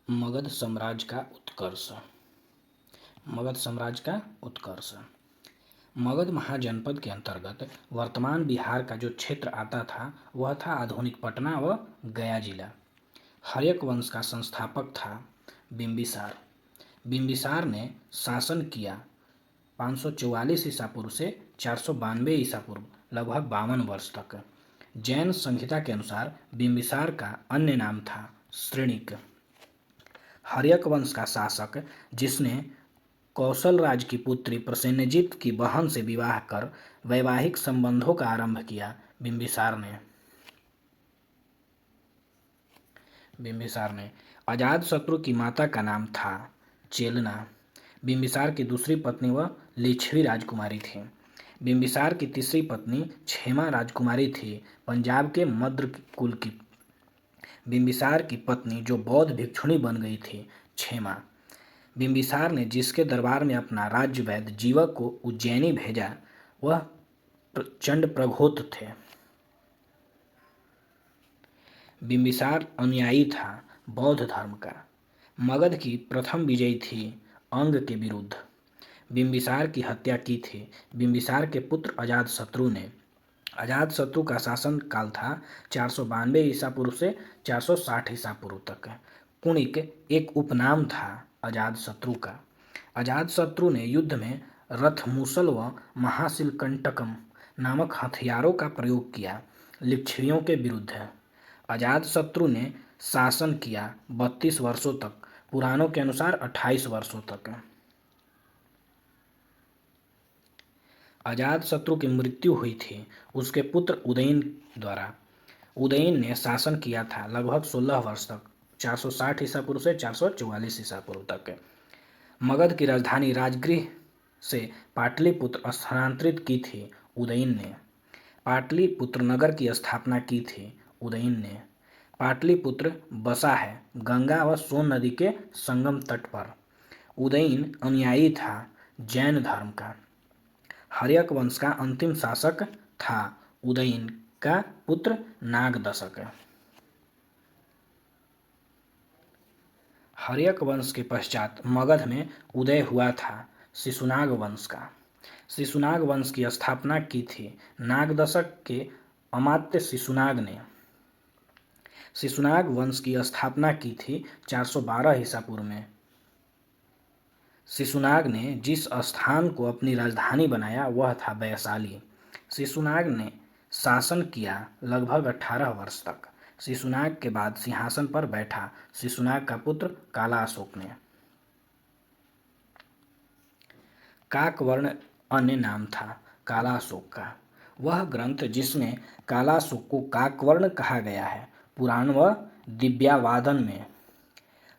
मगध साम्राज्य का उत्कर्ष। मगध साम्राज्य का उत्कर्ष। मगध महाजनपद के अंतर्गत वर्तमान बिहार का जो क्षेत्र आता था वह था आधुनिक पटना व गया जिला। हर्यक वंश का संस्थापक था बिंबिसार। बिंबिसार ने शासन किया 544 ईसा पूर्व से 492 ईसा पूर्व, लगभग 52 वर्ष तक। जैन संहिता के अनुसार बिंबिसार का अन्य नाम था श्रेणिक। हर्यक वंश का शासक जिसने कौशल राज की पुत्री प्रसेनजित की बहन से विवाह कर वैवाहिक संबंधों का आरंभ किया। बिंबिसार ने अजातशत्रु की माता का नाम था चेलना। बिंबिसार की दूसरी पत्नी वह लिच्छवी राजकुमारी थी। बिंबिसार की तीसरी पत्नी क्षेमा राजकुमारी थी, पंजाब के मद्र कुल की। बिंबिसार की पत्नी जो बौद्ध भिक्षुणी बन गई थी क्षेमा। बिंबिसार ने जिसके दरबार में अपना राज्य वैद्य जीवक को उज्जैनी भेजा वह चंडप्रघोत थे। बिंबिसार अनुयायी था बौद्ध धर्म का। मगध की प्रथम विजय थी अंग के विरुद्ध। बिंबिसार की हत्या की थी बिंबिसार के पुत्र अजातशत्रु ने। अजातशत्रु का शासन काल था 492 ईसा पूर्व से 460 ईसा पूर्व तक। कुणिक एक उपनाम था अजातशत्रु का। अजातशत्रु ने युद्ध में रथमूसल व महाशिलकंटकम नामक हथियारों का प्रयोग किया लिच्छवियों के विरुद्ध। अजातशत्रु ने शासन किया 32 वर्षों तक, पुराणों के अनुसार 28 वर्षों तक। अजातशत्रु की मृत्यु हुई थी उसके पुत्र उदयन द्वारा। उदयन ने शासन किया था लगभग 16 वर्ष तक, 460 ईसा पूर्व से 444 ईसा पूर्व तक। मगध की राजधानी राजगृह से पाटलिपुत्र स्थानांतरित की थी उदयन ने। पाटलिपुत्र नगर की स्थापना की थी उदयन ने। पाटलिपुत्र बसा है गंगा व सोन नदी के संगम तट पर। उदयन अनुयायी था जैन धर्म का। हर्यक वंश का अंतिम शासक था उदयन का पुत्र नागदशक। हर्यक वंश के पश्चात मगध में उदय हुआ था शिशुनाग वंश का। शिशुनाग वंश की स्थापना की थी नागदशक के अमात्य शिशुनाग ने। शिशुनाग वंश की स्थापना की थी 412 ईसा पूर्व में। शिशुनाग ने जिस स्थान को अपनी राजधानी बनाया वह था वैशाली। शिशुनाग ने शासन किया लगभग 18 वर्ष तक। शिशुनाग के बाद सिंहासन पर बैठा शिशुनाग का पुत्र काला अशोक ने। काकवर्ण अन्य नाम था काला अशोक का। वह ग्रंथ जिसमें काला अशोक को काकवर्ण कहा गया है पुराण व दिव्यावादन में।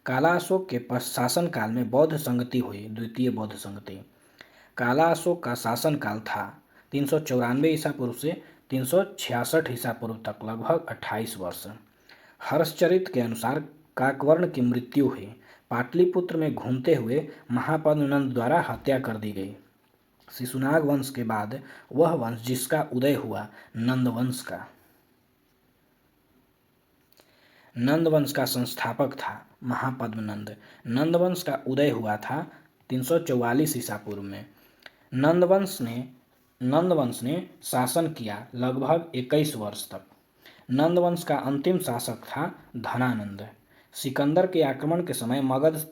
काला अशोक के शासन काल में बौद्ध संगति हुई, द्वितीय बौद्ध संगति। काला अशोक का शासन काल था 394 ईसा पूर्व से 366 ईसा पूर्व तक, लगभग 28 वर्ष। हर्षचरित के अनुसार काकवर्ण की मृत्यु हुई। पाटलिपुत्र में घूमते हुए महापद्मनंद द्वारा हत्या कर दी गई। शिशुनाग वंश के बाद वह वंश जिसका उदय हुआ नंदवंश का। नंदवंश का संस्थापक था महापद्मनंद। नंदवंश का उदय हुआ था 344 ईसा पूर्व में। नंदवंश ने शासन किया लगभग 21 वर्ष तक। नंदवंश का अंतिम शासक था धनानंद। सिकंदर के आक्रमण के समय मगध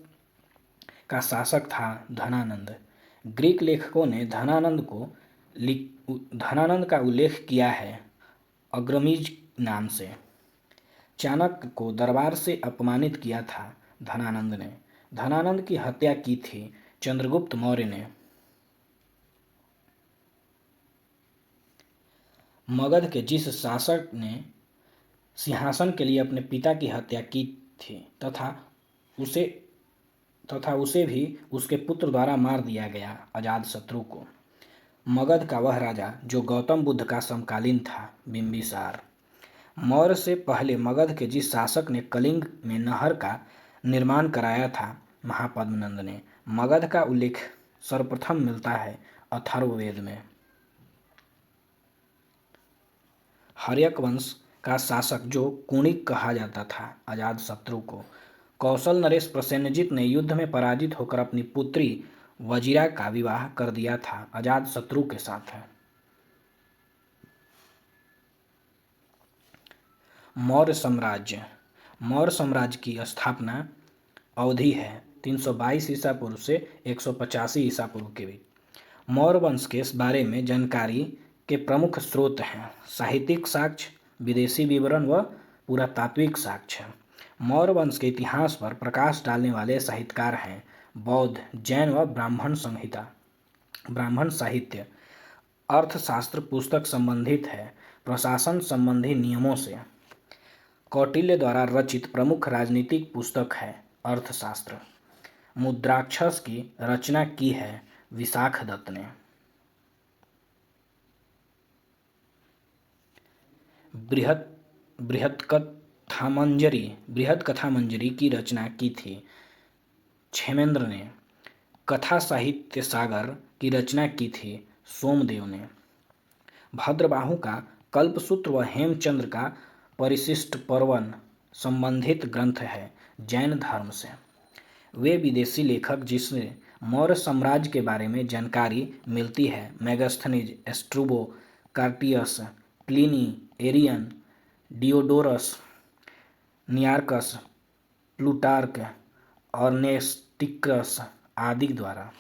का शासक था धनानंद। ग्रीक लेखकों ने धनानंद का उल्लेख किया है अग्रमीज नाम से। चाणक्य को दरबार से अपमानित किया था धनानंद ने। धनानंद की हत्या की थी चंद्रगुप्त मौर्य ने। मगध के जिस शासक ने सिंहासन के लिए अपने पिता की हत्या की थी तथा उसे भी उसके पुत्र द्वारा मार दिया गया अजातशत्रु को। मगध का वह राजा जो गौतम बुद्ध का समकालीन था बिंबिसार। मौर्य से पहले मगध के जिस शासक ने कलिंग में नहर का निर्माण कराया था महापद्मनंद ने। मगध का उल्लेख सर्वप्रथम मिलता है अथर्ववेद में। हर्यक वंश का शासक जो कुणिक कहा जाता था अजातशत्रु को, कौशल नरेश प्रसेनजित ने युद्ध में पराजित होकर अपनी पुत्री वजीरा का विवाह कर दिया था अजातशत्रु के साथ। मौर्य साम्राज्य। मौर्य साम्राज्य की स्थापना अवधि है 322 ईसा पूर्व से 185 ईसा पूर्व के बीच। मौर्य वंश के बारे में जानकारी के प्रमुख स्रोत हैं साहित्यिक साक्ष्य, विदेशी विवरण व पुरातात्विक साक्ष्य। मौर्य वंश के इतिहास पर प्रकाश डालने वाले साहित्यकार हैं बौद्ध, जैन व ब्राह्मण संहिता। ब्राह्मण साहित्य अर्थशास्त्र पुस्तक संबंधित है प्रशासन संबंधी नियमों से। कौटिल्य द्वारा रचित प्रमुख राजनीतिक पुस्तक है अर्थशास्त्र। मुद्राक्षस की रचना की है विशाख दत्त ने। बृहत कथा मंजरी की रचना की थी क्षेमेंद्र ने। कथा साहित्य सागर की रचना की थी सोमदेव ने। भद्रबाहु का कल्पसूत्र व हेमचंद्र का परिशिष्ट पर्वन संबंधित ग्रंथ है जैन धर्म से। वे विदेशी लेखक जिससे मौर्य साम्राज्य के बारे में जानकारी मिलती है Megasthenes, Strabo, Curtius, Pliny, Arrian, Diodorus, Nearchus, Plutarch, ऑर्नेस्टिकस आदि द्वारा।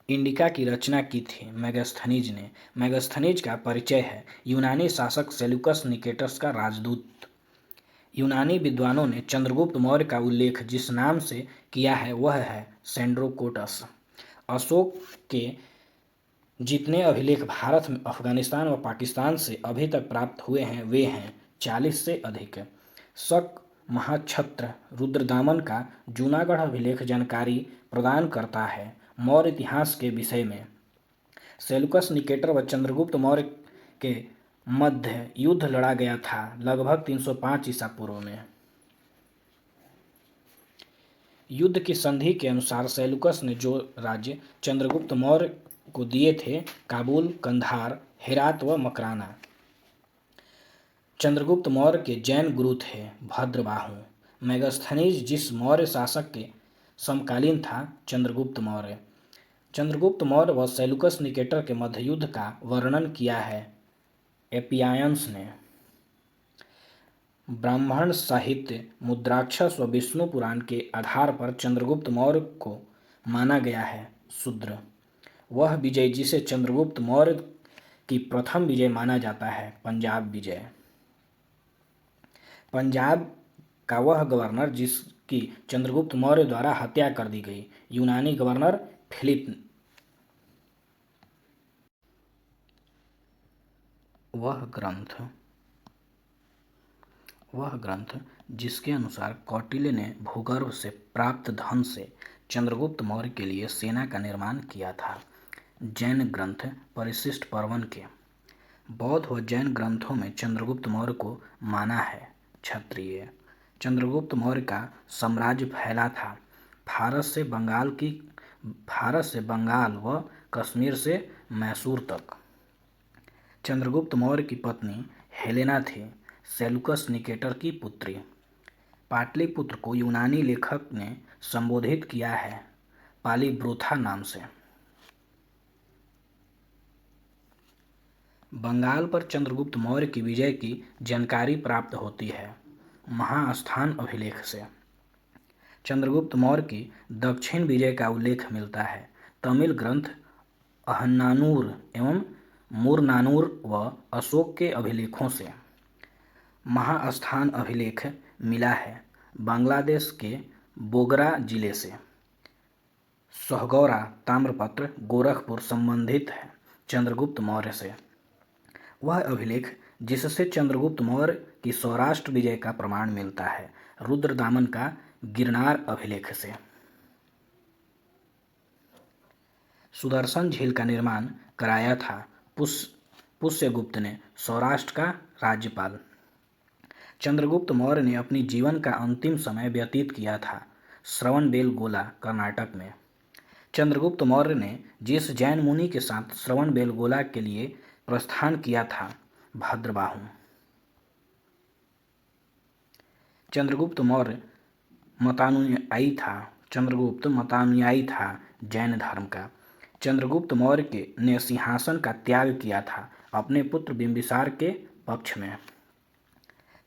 इंडिका की रचना की थी मेगास्थनीज ने। मेगास्थनीज का परिचय है यूनानी शासक सेल्यूकस निकेटस का राजदूत। यूनानी विद्वानों ने चंद्रगुप्त मौर्य का उल्लेख जिस नाम से किया है वह है सेंड्रोकोटस। अशोक के जितने अभिलेख भारत में अफगानिस्तान व पाकिस्तान से अभी तक प्राप्त हुए हैं वे हैं 40 से अधिक। शक महाक्षत्र रुद्रदामन का जूनागढ़ अभिलेख जानकारी प्रदान करता है मौर्य इतिहास के विषय में। सेल्यूकस निकेटर व चंद्रगुप्त मौर्य के मध्य युद्ध लड़ा गया था लगभग 305 ईसा पूर्व में। युद्ध की संधि के अनुसार सेल्यूकस ने जो राज्य चंद्रगुप्त मौर्य को दिए थे काबुल, कंधार, हेरात व मकराना। चंद्रगुप्त मौर्य के जैन गुरु थे भद्रबाहु। मेगास्थनीज जिस मौर्य शासक के समकालीन था चंद्रगुप्त मौर्य। चंद्रगुप्त मौर्य व सेल्यूकस निकेटर के मध्य युद्ध का वर्णन किया है एपियायंस ने। ब्राह्मण साहित्य मुद्राक्षस व विष्णु पुराण के आधार पर चंद्रगुप्त मौर्य को माना गया है शूद्र। वह विजय जिसे चंद्रगुप्त मौर्य की प्रथम विजय माना जाता है पंजाब विजय। पंजाब का वह गवर्नर जिसकी चंद्रगुप्त मौर्य द्वारा हत्या कर दी गई यूनानी गवर्नर फिलिप। वह ग्रंथ जिसके अनुसार कौटिल्य ने भूगर्भ से प्राप्त धन से चंद्रगुप्त मौर्य के लिए सेना का निर्माण किया था। जैन ग्रंथ परिशिष्ट पर्वन के। बौद्ध व जैन ग्रंथों में चंद्रगुप्त मौर्य को माना है क्षत्रिय। चंद्रगुप्त मौर्य का साम्राज्य फैला था फारस से बंगाल व कश्मीर से मैसूर तक। चंद्रगुप्त मौर्य की पत्नी हेलेना थी सेल्यूकस निकेटर की पुत्री। पाटलिपुत्र को यूनानी लेखक ने संबोधित किया है पालीब्रोथा नाम से। बंगाल पर चंद्रगुप्त मौर्य की विजय की जानकारी प्राप्त होती है महास्थान अभिलेख से। चंद्रगुप्त मौर्य की दक्षिण विजय का उल्लेख मिलता है तमिल ग्रंथ अहन्नानूर एवं मुरनानूर व अशोक के अभिलेखों से। महास्थान अभिलेख मिला है बांग्लादेश के बोगरा जिले से। सोहगौरा ताम्रपत्र गोरखपुर संबंधित है चंद्रगुप्त मौर्य से। वह अभिलेख जिससे चंद्रगुप्त मौर्य की सौराष्ट्र विजय का प्रमाण मिलता है रुद्रदामन का गिरनार अभिलेख से। सुदर्शन झील का निर्माण कराया था पुष्यगुप्त ने सौराष्ट्र का राज्यपाल। चंद्रगुप्त मौर्य ने अपनी जीवन का अंतिम समय व्यतीत किया था श्रवणबेलगोला कर्नाटक में। चंद्रगुप्त मौर्य ने जिस जैन मुनि के साथ श्रवणबेलगोला के लिए प्रस्थान किया था भद्रबाहु। चंद्रगुप्त मौर्य मतानुयायी था जैन धर्म का। चंद्रगुप्त मौर्य ने सिंहासन का त्याग किया था अपने पुत्र बिंबिसार के पक्ष में।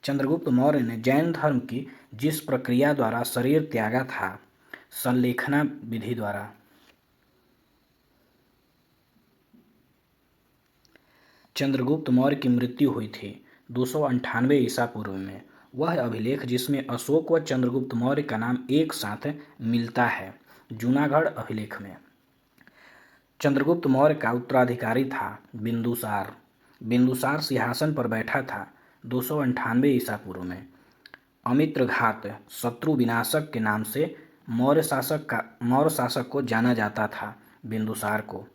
चंद्रगुप्त मौर्य ने जैन धर्म की जिस प्रक्रिया द्वारा शरीर त्यागा था, संलेखना विधि द्वारा, चंद्रगुप्त मौर्य की मृत्यु हुई थी 298 ईसा पूर्व में। वह अभिलेख जिसमें अशोक व चंद्रगुप्त मौर्य का नाम एक साथ मिलता है, जूनागढ़ अभिलेख में। चंद्रगुप्त मौर्य का उत्तराधिकारी था बिंदुसार। बिंदुसार सिंहासन पर बैठा था 298 ईसा पूर्व में। अमित्रघात, शत्रु विनाशक के नाम से मौर्य शासक को जाना जाता था बिंदुसार को।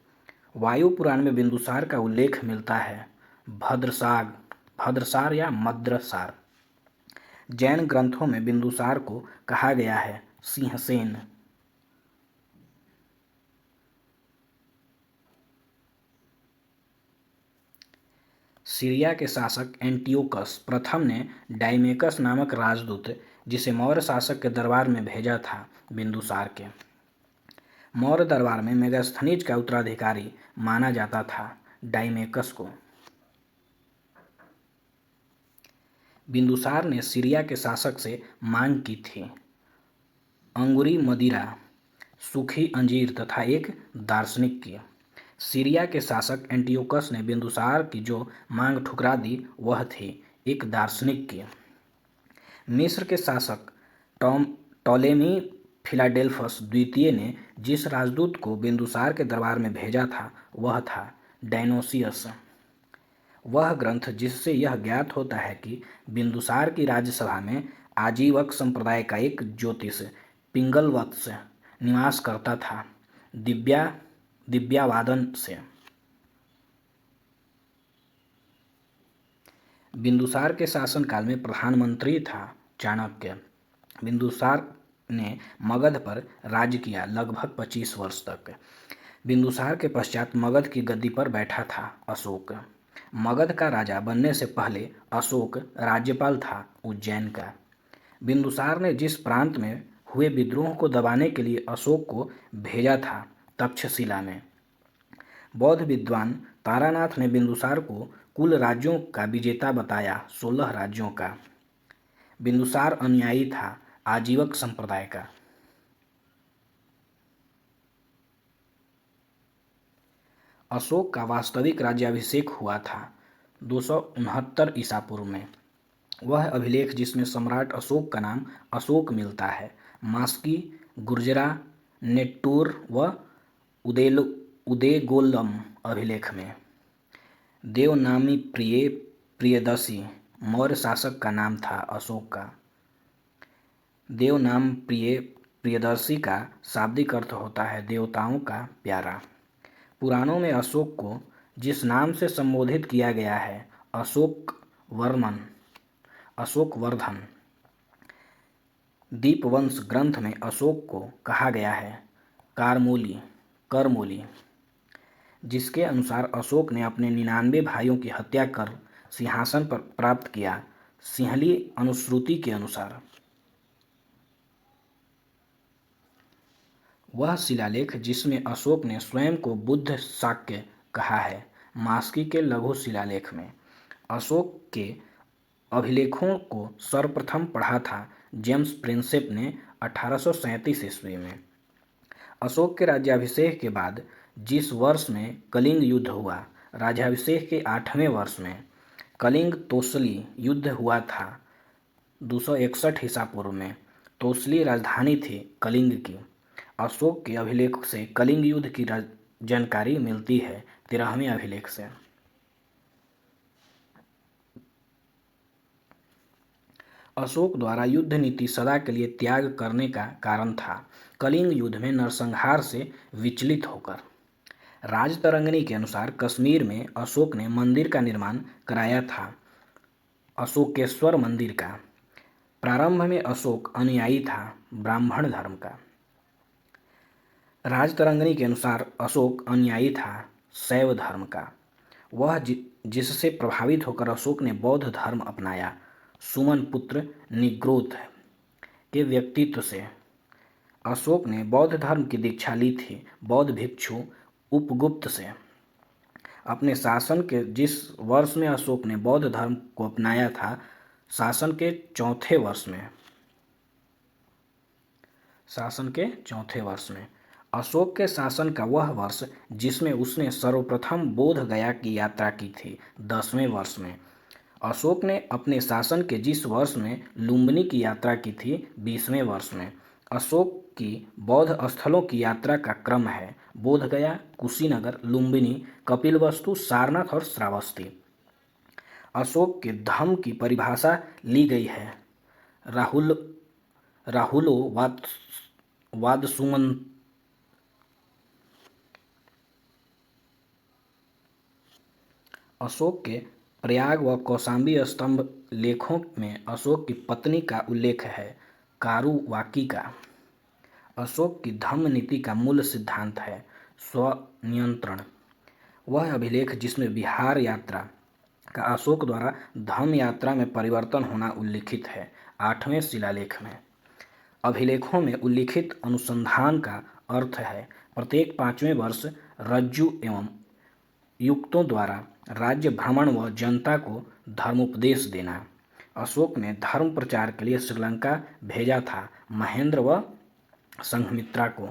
वायु पुराण में बिंदुसार का उल्लेख मिलता है, भद्रसार या मद्रसार। जैन ग्रंथों में बिंदुसार को कहा गया है सिंहसेन। सीरिया के शासक एंटियोकस प्रथम ने डाइमेकस नामक राजदूत, जिसे मौर्य शासक के दरबार में भेजा था बिंदुसार के। मौर्य दरबार में मेगास्थनीज का उत्तराधिकारी माना जाता था डाइमेकस को। बिंदुसार ने सीरिया के शासक से मांग की थी अंगूरी मदिरा, सूखी अंजीर तथा एक दार्शनिक की। सीरिया के शासक एंटियोकस ने बिंदुसार की जो मांग ठुकरा दी वह थी एक दार्शनिक की। मिस्र के शासक टॉलेमी फिलाडेल्फस द्वितीय ने जिस राजदूत को बिंदुसार के दरबार में भेजा था वह था डायनोसियस। वह ग्रंथ जिससे यह ज्ञात होता है कि बिंदुसार की राज्यसभा में आजीवक संप्रदाय का एक ज्योतिष पिंगलवत्स निवास करता था दिव्यावादन से। बिंदुसार के शासनकाल में प्रधानमंत्री था चाणक्य। बिंदुसार ने मगध पर राज्य किया लगभग 25 वर्ष तक। बिंदुसार के पश्चात मगध की गद्दी पर बैठा था अशोक। मगध का राजा बनने से पहले अशोक राज्यपाल था उज्जैन का। बिंदुसार ने जिस प्रांत में हुए विद्रोह को दबाने के लिए अशोक को भेजा था तक्षशिला में। बौद्ध विद्वान तारानाथ ने बिंदुसार को कुल राज्यों का विजेता बताया 16 राज्यों का। बिंदुसार अनुयायी था आजीवक संप्रदाय का। अशोक का वास्तविक राज्याभिषेक हुआ था 269 ईसा पूर्व में। वह अभिलेख जिसमें सम्राट अशोक का नाम अशोक मिलता है मास्की, गुर्जरा, नेट्टूर व उदेगोलम अभिलेख में। देवनामी प्रियदर्शी मौर्य शासक का नाम था अशोक का। देवनाम प्रियदर्शी का शाब्दिक अर्थ होता है देवताओं का प्यारा। पुराणों में अशोक को जिस नाम से संबोधित किया गया है अशोकवर्धन। दीपवंश ग्रंथ में अशोक को कहा गया है करमोली, जिसके अनुसार अशोक ने अपने 99 भाइयों की हत्या कर सिंहासन पर प्राप्त किया। सिंहली अनुश्रुति के अनुसार वह शिलालेख जिसमें अशोक ने स्वयं को बुद्ध शाक्य कहा है मास्की के लघु शिलालेख में। अशोक के अभिलेखों को सर्वप्रथम पढ़ा था जेम्स प्रिंसेप ने 1837 ईस्वी में। अशोक के राज्याभिषेक के बाद जिस वर्ष में कलिंग युद्ध हुआ, राज्याभिषेक के 8वें वर्ष में कलिंग तोसली युद्ध हुआ था 261 ईसा पूर्व में। तोसली राजधानी थी कलिंग की। अशोक के अभिलेख से कलिंग युद्ध की जानकारी मिलती है 13वें अभिलेख से। अशोक द्वारा युद्ध नीति सदा के लिए त्याग करने का कारण था कलिंग युद्ध में नरसंहार से विचलित होकर। राजतरंगिणी के अनुसार कश्मीर में अशोक ने मंदिर का निर्माण कराया था अशोकेश्वर मंदिर का। प्रारंभ में अशोक अनुयायी था ब्राह्मण धर्म का। राजतरंगिणी के अनुसार अशोक अनुयायी था शैव धर्म का। वह जिससे प्रभावित होकर अशोक ने बौद्ध धर्म अपनाया। सुमन पुत्र निग्रोध के व्यक्तित्व से अशोक ने बौद्ध धर्म की दीक्षा ली थी। बौद्ध भिक्षु उपगुप्त से अपने शासन के जिस वर्ष में अशोक ने बौद्ध धर्म को अपनाया था, शासन के चौथे वर्ष में अशोक के शासन का वह वर्ष जिसमें उसने सर्वप्रथम बोध गया की यात्रा की थी, 10वें वर्ष में अशोक ने अपने शासन के जिस वर्ष में लुम्बिनी की यात्रा की थी, 20वें वर्ष में अशोक की बौद्ध स्थलों की यात्रा का क्रम है बोधगया, कुशीनगर, लुम्बिनी, कपिलवस्तु, सारनाथ और श्रावस्ती। अशोक के धम्म की परिभाषा ली गई है राहुलो वादसुमन अशोक के प्रयाग व कौशाम्बी स्तंभ लेखों में अशोक की पत्नी का उल्लेख है कारुवाकी का। अशोक की धम्म नीति का मूल सिद्धांत है स्वनियंत्रण। वह अभिलेख जिसमें विहार यात्रा का अशोक द्वारा धम्म यात्रा में परिवर्तन होना उल्लिखित है, 8वें शिलालेख में। अभिलेखों में उल्लिखित अनुसंधान का अर्थ है प्रत्येक 5वें वर्ष रज्जु एवं युक्तों द्वारा राज्य भ्रमण व जनता को धर्मोपदेश देना। अशोक ने धर्म प्रचार के लिए श्रीलंका भेजा था महेंद्र व संघमित्रा को।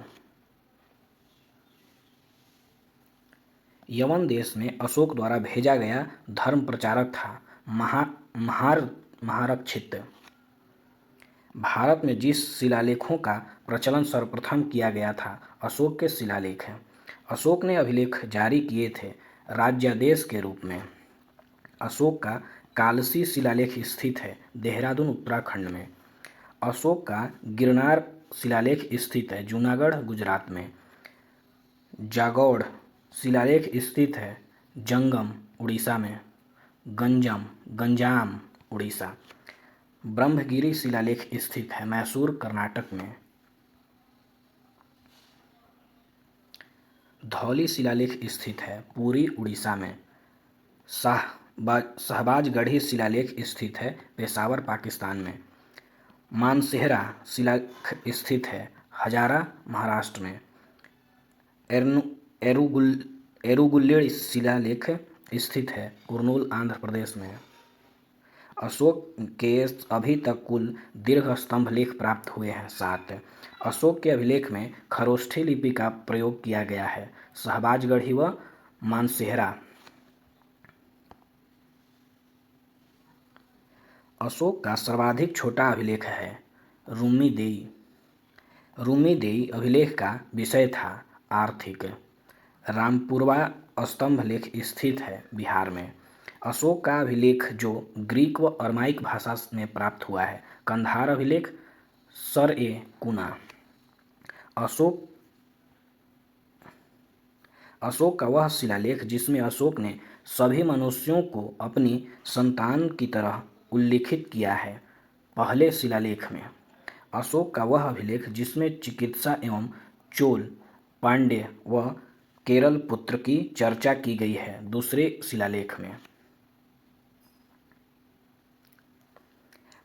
यवन देश में अशोक द्वारा भेजा गया धर्म प्रचारक था महारक्षित। भारत में जिस शिलालेखों का प्रचलन सर्वप्रथम किया गया था, अशोक के शिलालेख हैं। अशोक ने अभिलेख जारी किए थे राज्यादेश के रूप में। अशोक का कालसी शिलालेख स्थित है देहरादून उत्तराखंड में। अशोक का गिरनार शिलालेख स्थित है जूनागढ़ गुजरात में। जागौड़ शिलालेख स्थित है जंगम उड़ीसा में। गंजाम उड़ीसा। ब्रह्मगिरी शिलालेख स्थित है मैसूर कर्नाटक में। धौली शिलालेख स्थित है पुरी उड़ीसा में। शहबाजगढ़ी शिलालेख स्थित है पेशावर पाकिस्तान में। मानसेहरा शिलालेख स्थित है हजारा महाराष्ट्र में। एरुगुल्लेड़ शिलालेख स्थित है कुर्नूल आंध्र प्रदेश में। अशोक के अभी तक कुल दीर्घ स्तंभ लेख प्राप्त हुए हैं 7। अशोक के अभिलेख में खरोष्ठी लिपि का प्रयोग किया गया है शहबाजगढ़ी व मानसेहरा। अशोक का सर्वाधिक छोटा अभिलेख है रूमीदेई अभिलेख का विषय था आर्थिक। रामपुरवा स्तंभ लेख स्थित है बिहार में। अशोक का अभिलेख जो ग्रीक व अरमाइक भाषा में प्राप्त हुआ है कंधार अभिलेख सर-ए-कुना। अशोक का वह शिलालेख जिसमें अशोक ने सभी मनुष्यों को अपनी संतान की तरह उल्लिखित किया है पहले शिलालेख में। अशोक का वह अभिलेख जिसमें चिकित्सा एवं चोल, पांड्य व केरल पुत्र की चर्चा की गई है दूसरे शिलालेख में।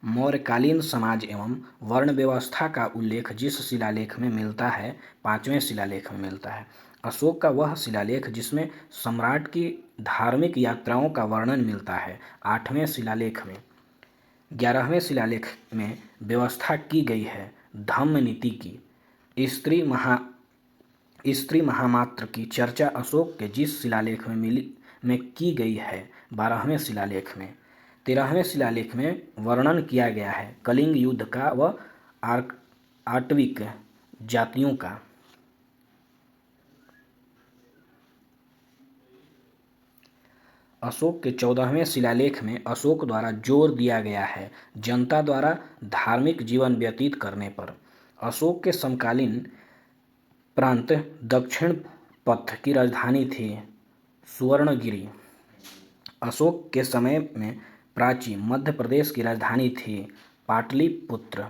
मौर्यकालीन समाज एवं वर्ण व्यवस्था का उल्लेख जिस शिलालेख में मिलता है 5वें शिलालेख में मिलता है। अशोक का वह शिलालेख जिसमें सम्राट की धार्मिक यात्राओं का वर्णन मिलता है 8वें शिलालेख में। 11वें शिलालेख में व्यवस्था की गई है धम्म नीति की। स्त्री महामात्र की चर्चा अशोक के जिस शिलालेख में की गई है 12वें शिलालेख में। 13वें शिलालेख में वर्णन किया गया है कलिंग युद्ध का व आटविक जातियों का। अशोक के 14वें शिलालेख में अशोक द्वारा जोर दिया गया है जनता द्वारा धार्मिक जीवन व्यतीत करने पर। अशोक के समकालीन प्रांत दक्षिण पथ की राजधानी थी सुवर्णगिरी। अशोक के समय में प्राची मध्य प्रदेश की राजधानी थी पाटलिपुत्र।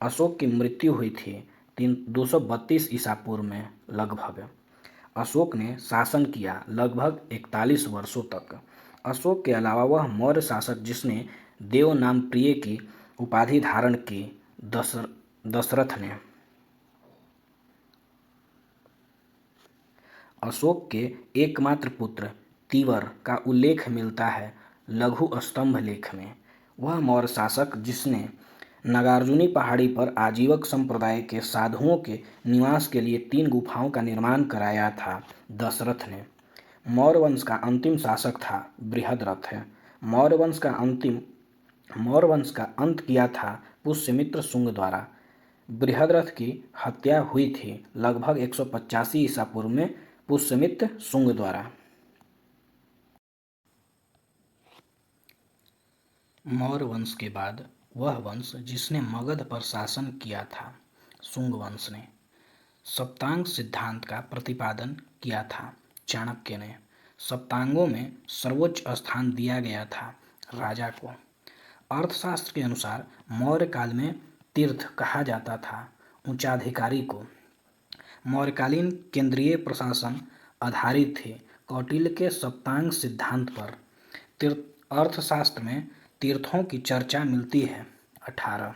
अशोक की मृत्यु हुई थी 232 ईसा पूर्व में लगभग। अशोक ने शासन किया लगभग 41 वर्षों तक। अशोक के अलावा वह मौर्य शासक जिसने देव नाम प्रिय की उपाधि धारण की, दशरथ ने। अशोक के एकमात्र पुत्र तीवर का उल्लेख मिलता है लघु स्तंभ लेख में। वह मौर्य शासक जिसने नागार्जुनी पहाड़ी पर आजीवक संप्रदाय के साधुओं के निवास के लिए 3 गुफाओं का निर्माण कराया था, दशरथ ने। मौर्य वंश का अंतिम शासक था बृहद्रथ। मौर्य वंश का अंत किया था पुष्यमित्र शुंग द्वारा। बृहद्रथ की हत्या हुई थी लगभग 185 ईसा पूर्व में पुष्यमित्र शुंग द्वारा। मौर्य वंश के बाद वह वंश जिसने मगध पर शासन किया था, शुंग वंश ने। सप्तांग सिद्धांत का प्रतिपादन किया था चाणक्य ने। सप्तांगों में सर्वोच्च स्थान दिया गया था राजा को। अर्थशास्त्र के अनुसार मौर्य काल में तीर्थ कहा जाता था उच्चाधिकारी को। मौर्यकालीन केंद्रीय प्रशासन आधारित थे कौटिल्य के सप्तांग सिद्धांत पर। अर्थशास्त्र में तीर्थों की चर्चा मिलती है। 18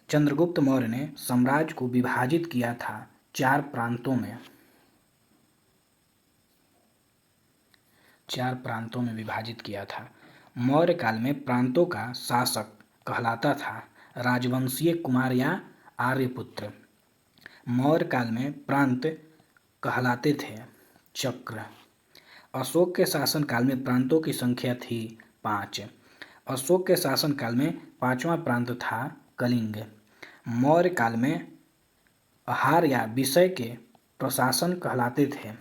चंद्रगुप्त मौर्य ने साम्राज्य को विभाजित किया था 4 प्रांतों में विभाजित किया था। मौर्य काल में प्रांतों का शासक कहलाता था राजवंशीय कुमार या आर्यपुत्र। मौर्य काल में प्रांत कहलाते थे चक्र। अशोक के शासनकाल में प्रांतों की संख्या थी 5। अशोक के शासनकाल में 5वां प्रांत था कलिंग। मौर्य काल में आहार या विषय के प्रशासन कहलाते थे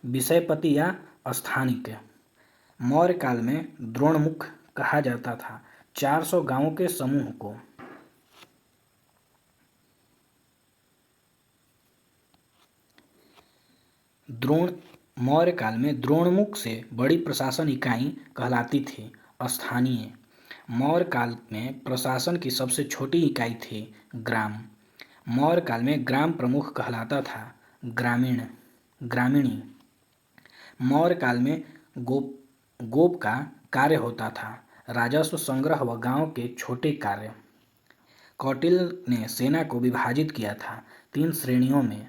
विषयपति या स्थानिक। मौर्य काल में द्रोणमुख कहा जाता था 400 गांवों के समूह को। मौर्य काल में द्रोणमुख से बड़ी प्रशासन इकाई कहलाती थी स्थानीय। मौर्य काल में प्रशासन की सबसे छोटी इकाई थी ग्राम। मौर्य काल में ग्राम प्रमुख कहलाता था ग्रामीणी। मौर्य काल में गोप का कार्य होता था राजस्व संग्रह व गांव के छोटे कार्य। कौटिल्य ने सेना को विभाजित किया था 3 श्रेणियों में,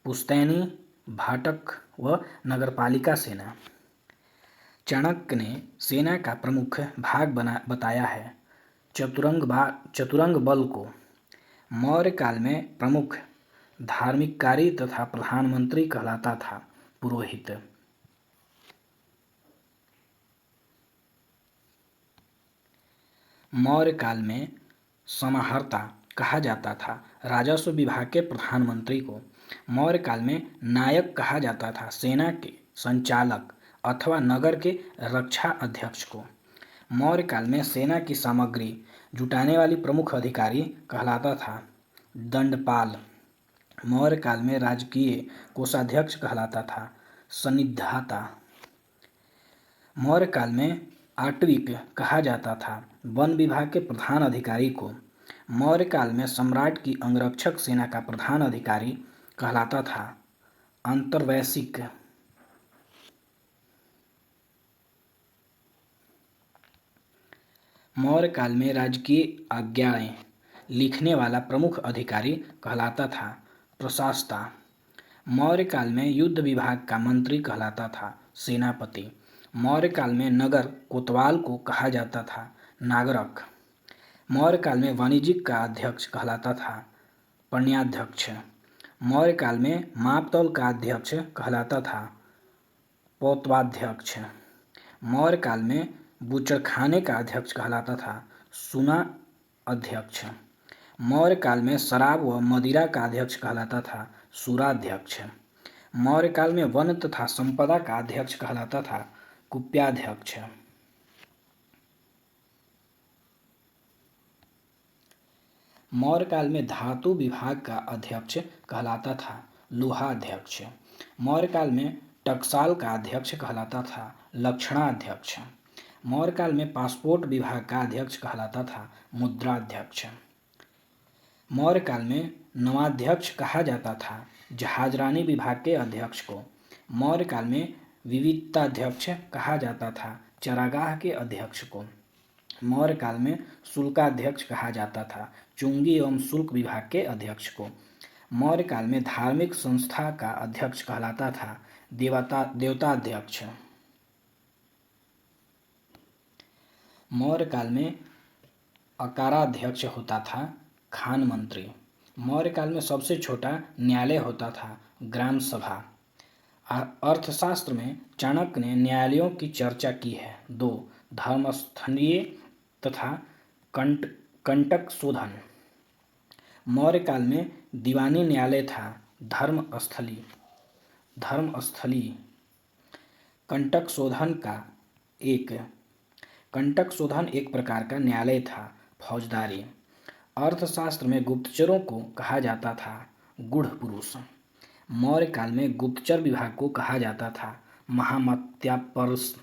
पुश्तैनी, भाटक व नगरपालिका सेना। चाणक्य ने सेना का प्रमुख भाग बताया है चतुरंग बल को। मौर्य काल में प्रमुख धार्मिक कार्य तथा प्रधानमंत्री कहलाता था पुरोहित। मौर्य काल में समाहर्ता कहा जाता था राजस्व विभाग के प्रधानमंत्री को। मौर्य काल में नायक कहा जाता था सेना के संचालक अथवा नगर के रक्षा अध्यक्ष को। मौर्य काल में सेना की सामग्री जुटाने वाली प्रमुख अधिकारी कहलाता था दंडपाल। मौर्य काल में राजकीय कोषाध्यक्ष कहलाता था सन्निधाता। मौर्य काल में आटविक कहा जाता था वन विभाग के प्रधान अधिकारी को। मौर्य काल में सम्राट की अंगरक्षक सेना का प्रधान अधिकारी कहलाता था अंतर्वैशिक। मौर्य काल में राजकीय आज्ञाएं लिखने वाला प्रमुख अधिकारी कहलाता था प्रशासता। मौर्य काल में युद्ध विभाग का मंत्री कहलाता था सेनापति। मौर्य काल में नगर कोतवाल को कहा जाता था नागरक। मौर्य काल में वाणिज्यिक का अध्यक्ष कहलाता था पण्याध्यक्ष। मौर्य काल में मापतौल का अध्यक्ष कहलाता था पौत्वाध्यक्ष। मौर्य काल में बूचड़खाने का अध्यक्ष कहलाता था सुना अध्यक्ष। मौर्य काल में शराब व मदिरा का अध्यक्ष कहलाता था सुराध्यक्ष। मौर्य काल में वन तथा संपदा का अध्यक्ष कहलाता था कुप्याध्यक्ष। मौर्य काल में धातु विभाग का अध्यक्ष कहलाता था लोहाध्यक्ष। मौर्य काल में टकसाल का अध्यक्ष कहलाता था लक्षणाध्यक्ष। मौर्य काल में पासपोर्ट विभाग का अध्यक्ष कहलाता था मुद्राध्यक्ष। मौर्य काल में नवाध्यक्ष कहा जाता था जहाजरानी विभाग के अध्यक्ष को। मौर्य काल में विविधताध्यक्ष कहा जाता था चरागाह के अध्यक्ष को। मौर्य काल में शुल्काध्यक्ष कहा जाता था चुंगी एवं शुल्क विभाग के अध्यक्ष को। मौर्य काल में धार्मिक संस्था का अध्यक्ष कहलाता था देवताध्यक्ष। मौर्य काल में अकाराध्यक्ष होता था खान मंत्री। मौर्य काल में सबसे छोटा न्यायालय होता था ग्राम सभा। अर्थशास्त्र में चाणक्य ने न्यायालयों की चर्चा की है। 2 धर्मस्थलीय तथा कंटक शोधन। मौर्य काल में दीवानी न्यायालय था धर्मस्थली। कंटक शोधन एक प्रकार का न्यायालय था फौजदारी। अर्थशास्त्र में गुप्तचरों को कहा जाता था गूढ़ पुरुष। मौर्य काल में गुप्तचर विभाग को कहा जाता था महामत्यापरस।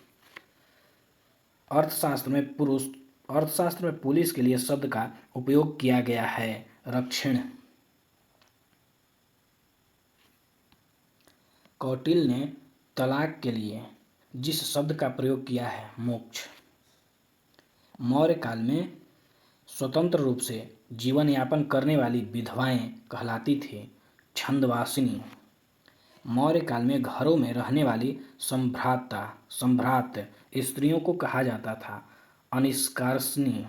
अर्थशास्त्र में पुलिस के लिए शब्द का उपयोग किया गया है रक्षिण। कौटिल्य ने तलाक के लिए जिस शब्द का प्रयोग किया है मोक्ष। मौर्य काल में स्वतंत्र रूप से जीवन यापन करने वाली विधवाएं कहलाती थी छंदवासिनी। मौर्य काल में घरों में रहने वाली संभ्रात स्त्रियों को कहा जाता था अनिष्कार्षणी।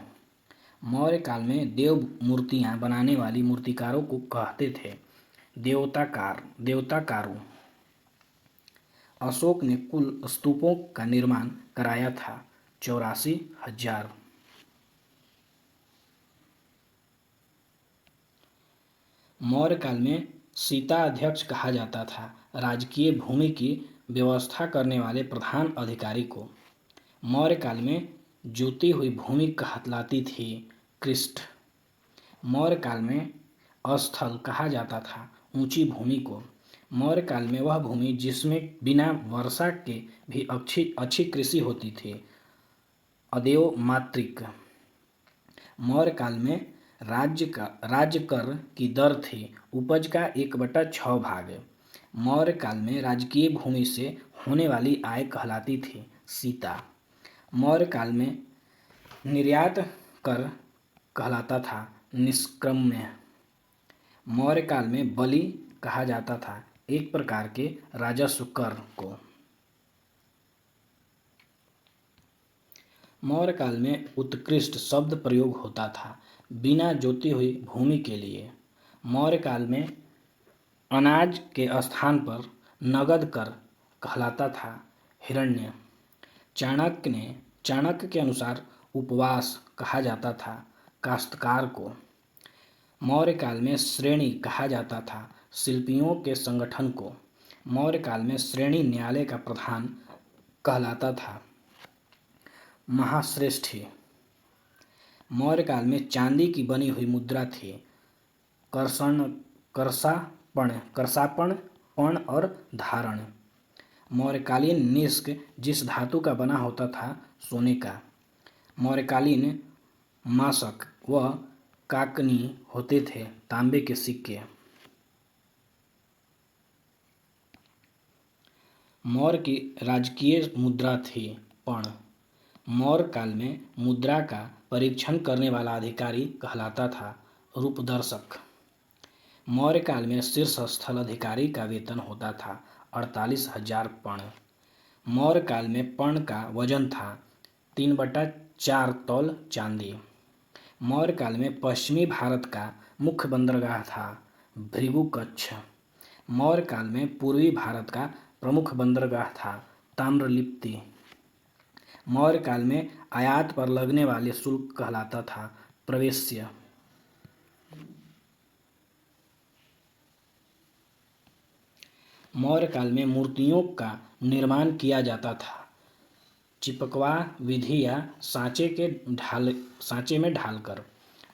मौर्य काल में देव मूर्तियां बनाने वाली मूर्तिकारों को कहते थे देवताकारु। अशोक ने कुल स्तूपों का निर्माण कराया था 84,000। मौर्य काल में सीता अध्यक्ष कहा जाता था राजकीय भूमि की व्यवस्था करने वाले प्रधान अधिकारी को। मौर्य काल में जोती हुई भूमि कहलाती थी कृष्ट। मौर्य काल में अस्थल कहा जाता था ऊंची भूमि को। मौर्य काल में वह भूमि जिसमें बिना वर्षा के भी अच्छी कृषि होती थी अदेव मातृक। मौर्य काल में राज्य कर की दर थी उपज का 1/6 भाग। मौर्य काल में राजकीय भूमि से होने वाली आय कहलाती थी सीता। मौर्य काल में निर्यात कर कहलाता था निष्क्रम्य। मौर्य काल में बलि कहा जाता था एक प्रकार के राजस्व कर को। मौर्य काल में उत्कृष्ट शब्द प्रयोग होता था बिना जोती हुई भूमि के लिए। मौर्य काल में अनाज के स्थान पर नगद कर कहलाता था हिरण्य। चाणक्य के अनुसार उपवास कहा जाता था काश्तकार को। मौर्य काल में श्रेणी कहा जाता था शिल्पियों के संगठन को। मौर्य काल में श्रेणी न्यायालय का प्रधान कहलाता था महाश्रेष्ठी। मौर्य काल में चांदी की बनी हुई मुद्रा थी करसापण पण और धारण। मौर्यकालीन निष्क जिस धातु का बना होता था सोने का। मौर्यकालीन मासक व काकनी होते थे तांबे के सिक्के। मौर्य की राजकीय मुद्रा थी पण। मौर्य काल में मुद्रा का परीक्षण करने वाला अधिकारी कहलाता था रूपदर्शक। मौर्य काल में शीर्ष स्थल अधिकारी का वेतन होता था 48,000 पण। मौर्य काल में पण का वजन था 3/4 तौल चांदी। मौर्य काल में पश्चिमी भारत का मुख्य बंदरगाह था भृगुकच्छ। मौर्य काल में पूर्वी भारत का प्रमुख बंदरगाह था ताम्रलिप्ति। मौर्य काल में आयात पर लगने वाले शुल्क कहलाता था प्रवेश्य। मौर्य काल में मूर्तियों का निर्माण किया जाता था चिपकवा विधि या सांचे में ढालकर।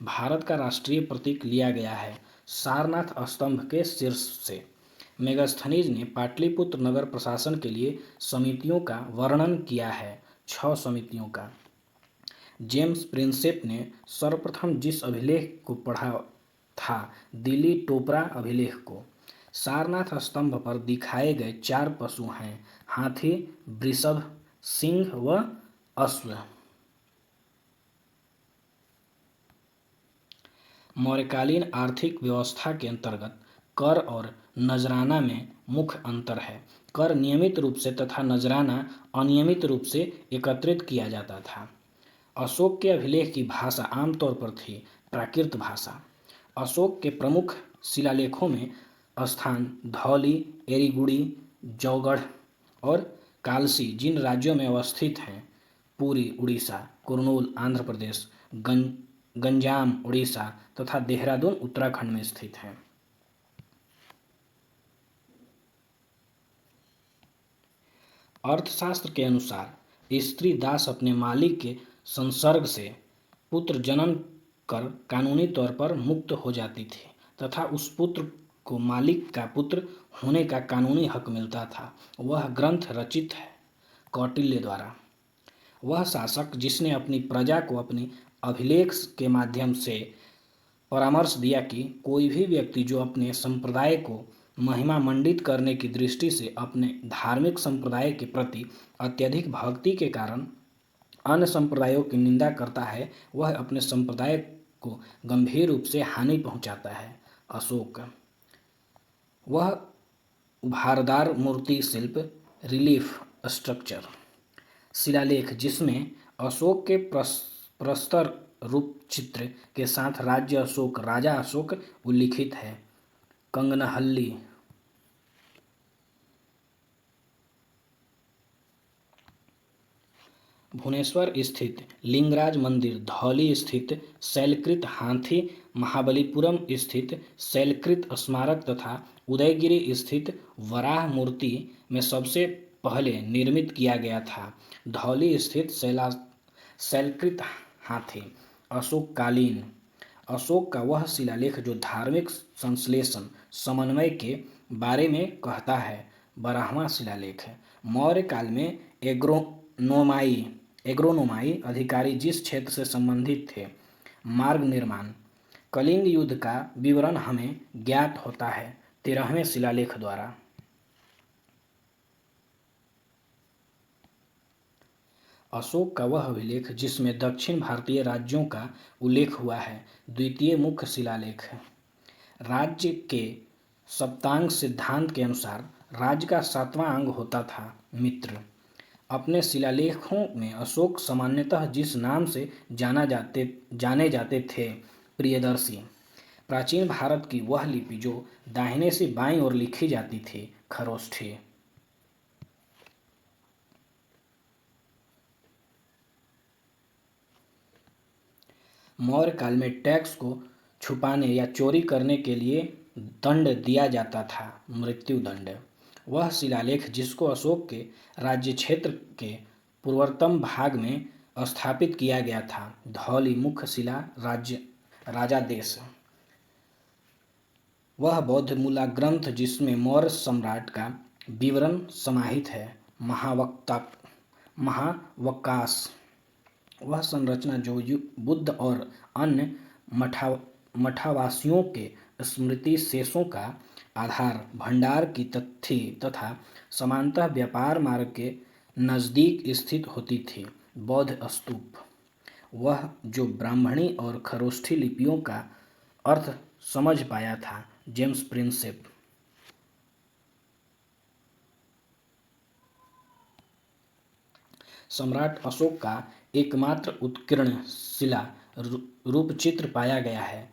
भारत का राष्ट्रीय प्रतीक लिया गया है सारनाथ स्तंभ के शीर्ष से। मेगास्थनीज ने पाटलिपुत्र नगर प्रशासन के लिए समितियों का वर्णन किया है 6 समितियों का। जेम्स प्रिंसेप ने सर्वप्रथम जिस अभिलेख को पढ़ा था दिल्ली टोपरा अभिलेख को। सारनाथ स्तंभ पर दिखाए गए 4 पशु हैं हाथी, वृषभ, सिंह व अश्व। मौर्यकालीन आर्थिक व्यवस्था के अंतर्गत कर और नजराना में मुख्य अंतर है। कर नियमित रूप से तथा नजराना अनियमित रूप से एकत्रित किया जाता था। अशोक के अभिलेख की भाषा आमतौर पर थी प्राकृत भाषा। अशोक के प्रमुख शिलालेखों में स्थान धौली, एरीगुड़ी, जौगढ़ और कालसी जिन राज्यों में अवस्थित हैं, पुरी उड़ीसा, कुर्नूल आंध्र प्रदेश, गंजाम उड़ीसा तथा देहरादून उत्तराखंड में स्थित हैं। अर्थशास्त्र के अनुसार स्त्री दास अपने मालिक के संसर्ग से पुत्र जन्म कर कानूनी तौर पर मुक्त हो जाती थी तथा उस पुत्र को मालिक का पुत्र होने का कानूनी हक मिलता था। वह ग्रंथ रचित है कौटिल्य द्वारा। वह शासक जिसने अपनी प्रजा को अपनी अभिलेख के माध्यम से परामर्श दिया कि कोई भी व्यक्ति जो अपने संप्रदाय को महिमा मंडित करने की दृष्टि से अपने धार्मिक संप्रदाय के प्रति अत्यधिक भक्ति के कारण अन्य संप्रदायों की निंदा करता है, वह अपने संप्रदाय को गंभीर रूप से हानि पहुंचाता है। अशोक वह उभारदार मूर्ति शिल्प, रिलीफ स्ट्रक्चर, शिलालेख जिसमें अशोक के प्रस्तर रूप चित्र के साथ राज्य अशोक, राजा अशोक उल्लिखित है। कंगनहल्ली, भुवनेश्वर स्थित लिंगराज मंदिर, धौली स्थित शैलकृत हाथी, महाबलीपुरम स्थित शैलकृत स्मारक तथा उदयगिरी स्थित वराह मूर्ति में सबसे पहले निर्मित किया गया था। धौली स्थित शैलकृत हाथी अशोककालीन। अशोक का वह शिलालेख जो धार्मिक संश्लेषण समन्वय के बारे में कहता है 12वां शिलालेख है। मौर्य काल में एग्रोनोमाई अधिकारी जिस क्षेत्र से संबंधित थे, मार्ग निर्माण, कलिंग युद्ध का विवरण हमें ज्ञात होता है 13वें शिलालेख द्वारा। अशोक का वह अभिलेख जिसमें दक्षिण भारतीय राज्यों का उल्लेख हुआ है, द्वितीय मुख्य शिलालेख है। राज्य के सप्तांग सिद्धांत के अनुसार राज्य का 7वां अंग होता था मित्र। अपने शिलालेखों में अशोक सामान्यतः जिस नाम से जाने जाते थे, प्रियदर्शी। प्राचीन भारत की वह लिपि जो दाहिने से बाईं ओर लिखी जाती थी, खरोष्ठी। मौर्य काल में टैक्स को छुपाने या चोरी करने के लिए दंड दिया जाता था, मृत्यु दंड। वह शिलालेख जिसको अशोक के राज्य क्षेत्र के पूर्वतम भाग में स्थापित किया गया था, धौली मुख्य शिला राजा देश। वह बौद्ध मूला ग्रंथ जिसमें मौर्य सम्राट का विवरण समाहित है, महावकाश। वह संरचना जो बुद्ध और अन्य मठावासियों के स्मृति शेषों का आधार भंडार की थी तथा समानतः व्यापार मार्ग के नज़दीक स्थित होती थी। बौद्ध स्तूप, वह जो ब्राह्मणी और खरोष्ठी लिपियों का अर्थ समझ पाया था, जेम्स प्रिंसेप। सम्राट अशोक का एकमात्र उत्कीर्ण शिला रूपचित्र पाया गया है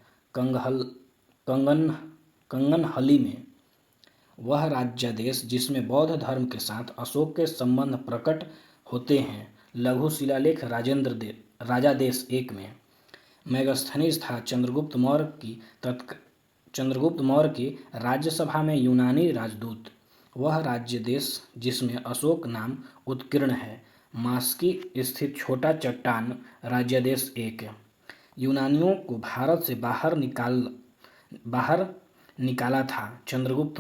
कंगनहली में। वह राज्यादेश जिसमें बौद्ध धर्म के साथ अशोक के संबंध प्रकट होते हैं, लघु शिलालेख राजादेश 1 में। मेगास्थनीज था चंद्रगुप्त मौर्य की राज्यसभा में यूनानी राजदूत। वह राज्य देश जिसमें अशोक नाम उत्कीर्ण है, मास्की स्थित छोटा चट्टान, राज्यादेश 1। यूनानियों को भारत से बाहर निकाला था चंद्रगुप्त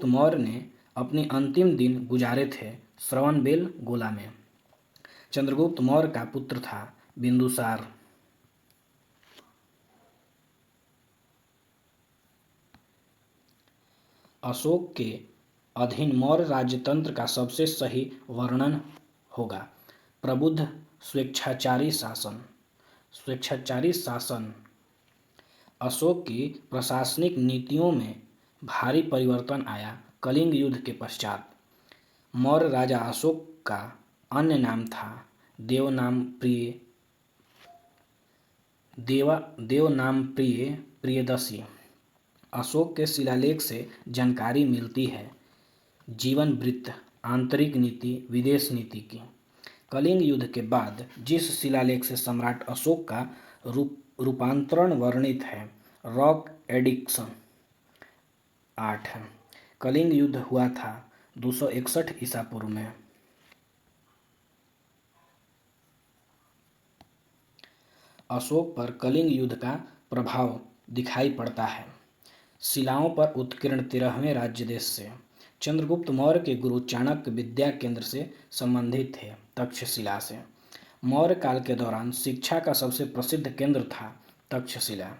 मौर्य ने अपने अंतिम दिन गुजारे थे श्रवणबेलगोला में। चंद्रगुप्त मौर्य का पुत्र था बिंदुसार। अशोक के अधीन मौर्य राजतंत्र का सबसे सही वर्णन होगा। प्रबुद्ध स्वेच्छाचारी शासन। स्वेच्छाचारी शासन। अशोक की प्रशासनिक नीतियों में भारी परिवर्तन आया। कलिंग युद्ध के पश्चात मौर्य राजा अशोक का अन्य नाम था देवनामप्रिय प्रियदर्शी। अशोक के शिलालेख से जानकारी मिलती है जीवन वृत्त, आंतरिक नीति, विदेश नीति की। कलिंग युद्ध के बाद जिस शिलालेख से सम्राट अशोक का रूपांतरण वर्णित है, रॉक एडिक्शन 8। कलिंग युद्ध हुआ था 261 ईसा पूर्व में। अशोक पर कलिंग युद्ध का प्रभाव दिखाई पड़ता है। शिलाओं पर उत्कीर्ण 13वें राज्य देश से। चंद्रगुप्त मौर्य के गुरु चाणक्य विद्या केंद्र से संबंधित थे। तक्षशिला से मौर्य काल के दौरान शिक्षा का सबसे प्रसिद्ध केंद्र था तक्षशिला।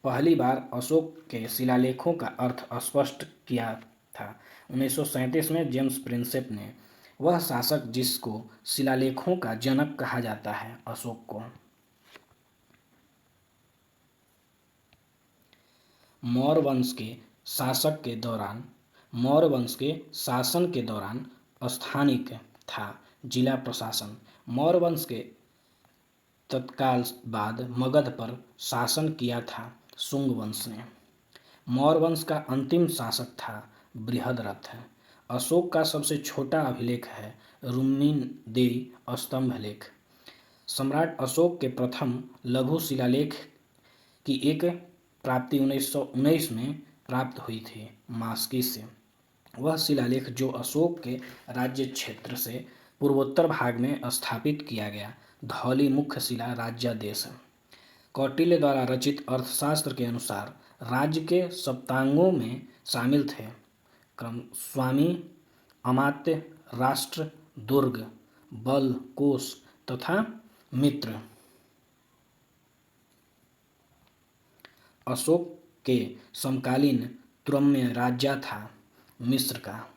पहली बार अशोक के शिलालेखों का अर्थ स्पष्ट किया था 1937 में जेम्स प्रिंसेप ने। वह शासक जिसको शिलालेखों का जनक कहा जाता है, अशोक को। मौर्य वंश के शासन के दौरान स्थानिक था जिला प्रशासन। मौर्य वंश के तत्काल बाद मगध पर शासन किया था शुंग वंश ने। मौर्य वंश का अंतिम शासक था बृहद्रथ। अशोक का सबसे छोटा अभिलेख है रुक्मिणीदेयी स्तंभ लेख। सम्राट अशोक के प्रथम लघु शिलालेख की एक प्राप्ति 1919 में प्राप्त हुई थी मास्की से। वह शिलालेख जो अशोक के राज्य क्षेत्र से पूर्वोत्तर भाग में स्थापित किया गया, धौली मुख्य शिला राज्यादेश। कौटिल्य द्वारा रचित अर्थशास्त्र के अनुसार राज्य के सप्तांगों में शामिल थे क्रम स्वामी, अमात्य, राष्ट्र, दुर्ग, बल, कोष तथा मित्र। अशोक के समकालीन तुर्म्य राज्य था मिस्र का।